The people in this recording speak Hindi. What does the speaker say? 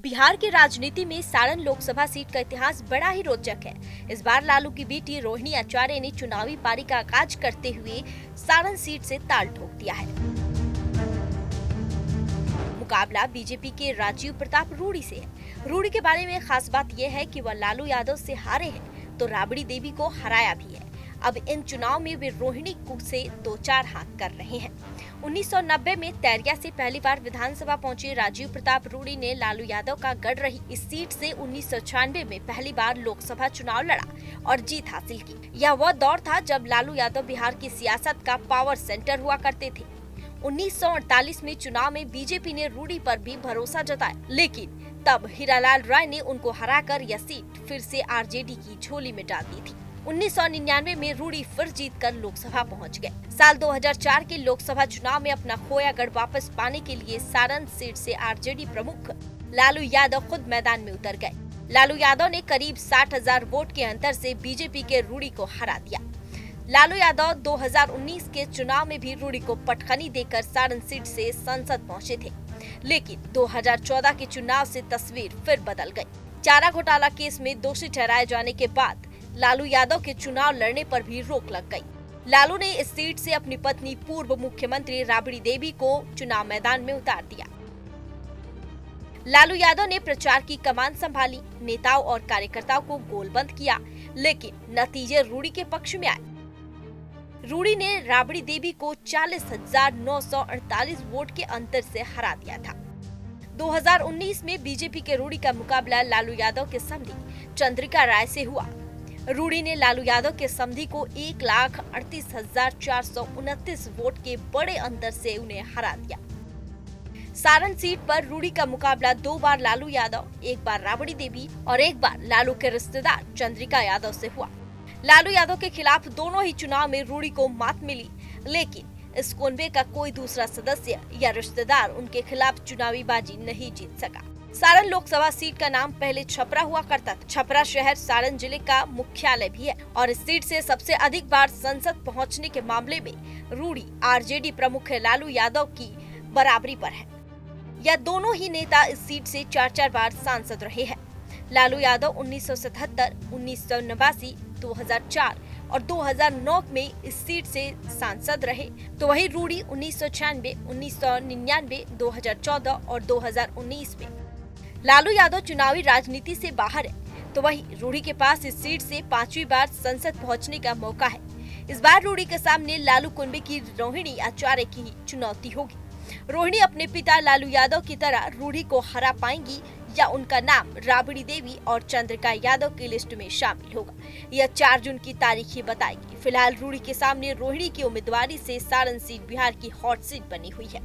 बिहार की राजनीति में सारण लोकसभा सीट का इतिहास बड़ा ही रोचक है। इस बार लालू की बेटी रोहिणी आचार्य ने चुनावी पारी का आगाज करते हुए सारण सीट से ताल ठोक दिया है। मुकाबला बीजेपी के राजीव प्रताप रूडी से है। रूडी के बारे में खास बात यह है कि वह लालू यादव से हारे हैं तो राबड़ी देवी को हराया भी है। अब इन चुनाव में वे रोहिणी से 2-4 हाथ कर रहे हैं। 1990 में तैरिया से पहली बार विधानसभा पहुंचे राजीव प्रताप रूडी ने लालू यादव का गढ़ रही इस सीट से 1996 में पहली बार लोकसभा चुनाव लड़ा और जीत हासिल की। यह वह दौर था जब लालू यादव बिहार की सियासत का पावर सेंटर हुआ करते थे। 1948 में चुनाव में बीजेपी ने रूडी पर भी भरोसा जताया, लेकिन तब हीरालाल राय ने उनको हराकर यह सीट फिर से आरजेडी की झोली में डाल दी थी। 1999 में रूडी फिर जीतकर लोकसभा पहुंच गए। साल 2004 के लोकसभा चुनाव में अपना खोया गढ़ वापस पाने के लिए सारण सीट से आरजेडी प्रमुख लालू यादव खुद मैदान में उतर गए। लालू यादव ने करीब 60,000 वोट के अंतर से बीजेपी के रूडी को हरा दिया। लालू यादव 2019 के चुनाव में भी रूडी को पटखनी देकर सारण सीट से संसद पहुंचे थे, लेकिन 2014 के चुनाव से तस्वीर फिर बदल गई। चारा घोटाला केस में दोषी ठहराए जाने के बाद लालू यादव के चुनाव लड़ने पर भी रोक लग गई। लालू ने इस सीट से अपनी पत्नी पूर्व मुख्यमंत्री राबड़ी देवी को चुनाव मैदान में उतार दिया। लालू यादव ने प्रचार की कमान संभाली, नेताओं और कार्यकर्ताओं को गोलबंद किया, लेकिन नतीजे रूडी के पक्ष में आए। रूडी ने राबड़ी देवी को 40,948 वोट के अंतर से हरा दिया था। 2019 में बीजेपी के रूडी का मुकाबला लालू यादव के समधी चंद्रिका राय से हुआ। रूडी ने लालू यादव के समधी को 1,38,429 वोट के बड़े अंतर से उन्हें हरा दिया। सारण सीट पर रूडी का मुकाबला 2 बार लालू यादव, 1 बार राबड़ी देवी और 1 बार लालू के रिश्तेदार चंद्रिका यादव से हुआ। लालू यादव के खिलाफ दोनों ही चुनाव में रूडी को मात मिली, लेकिन इस कुनबे का कोई दूसरा सदस्य या रिश्तेदार उनके खिलाफ चुनावी बाजी नहीं जीत सका। सारण लोकसभा सीट का नाम पहले छपरा हुआ करता था। छपरा शहर सारण जिले का मुख्यालय भी है और इस सीट से सबसे अधिक बार संसद पहुंचने के मामले में रूडी आरजेडी प्रमुख लालू यादव की बराबरी पर है। यह दोनों ही नेता इस सीट से 4-4 बार सांसद रहे हैं। लालू यादव 1977, 1989, 2004 और 2009 में इस सीट से सांसद रहे, तो वही रूडी 1996, 1999, 2014 और 2019 में। लालू यादव चुनावी राजनीति से बाहर है, तो वही रूडी के पास इस सीट से 5वीं बार संसद पहुंचने का मौका है। इस बार रूडी के सामने लालू कुनबे की रोहिणी आचार्य की चुनौती होगी। रोहिणी अपने पिता लालू यादव की तरह रूडी को हरा पाएंगी या उनका नाम राबड़ी देवी और चंद्रिका यादव की लिस्ट में शामिल होगा, यह 4 जून की तारीख ही बताएगी। फिलहाल रूडी के सामने रोहिणी की उम्मीदवारी से सारण सीट बिहार की हॉट सीट बनी हुई है।